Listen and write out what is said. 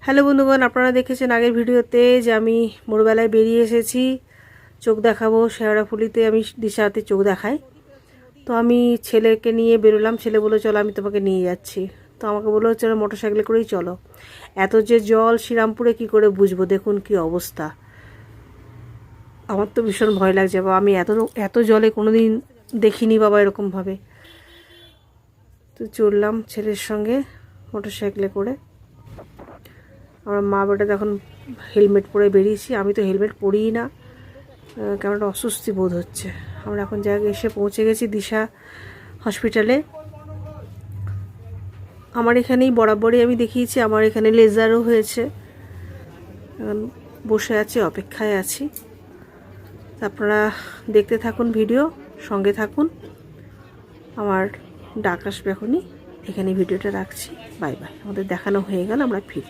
Hello বন্ধুগণ, আপনারা দেখেছেন আগের ভিডিওতে যে আমি ভোরবেলায় বেরিয়ে এসেছি চোখ দেখাবো। শেওড়াফুলিতে আমি দিশাতে চোখ দেখাই। তো আমি ছেলেকে নিয়ে বেরোলাম। ছেলে বললো চলো আমি তোমাকে নিয়ে যাচ্ছি। তো আমাকে বললো চলো মোটরসাইকেলে করেই চলো। এত যে জল শ্রীরামপুরে কি করে বুঝবো, দেখুন কি অবস্থা। আমার তো ভীষণ ভয় লাগছে বাবা, আমি এত এত জলে কোনো দিন দেখিনি বাবা এরকমভাবে। তো চললাম ছেলের সঙ্গে মোটরসাইকেলে করে। আমার মা বেটা তখন হেলমেট পরে বেরিয়েছি, আমি তো হেলমেট পরিই না, কেমন একটা অস্বস্তি বোধ হচ্ছে। আমরা এখন জায়গায় এসে পৌঁছে গেছি দিশা হসপিটালে। আমার এখানেই বরাবরই আমি দেখিয়েছি, আমার এখানে লেজারও হয়েছে। এখন বসে আছি, অপেক্ষায় আছি। আপনারা দেখতে থাকুন ভিডিও, সঙ্গে থাকুন। আমার ডাক আসবে এখনই। এখানে ভিডিওটা রাখছি। Bye bye. আমাদের দেখানো হয়ে গেল, আমরা ফিরছি।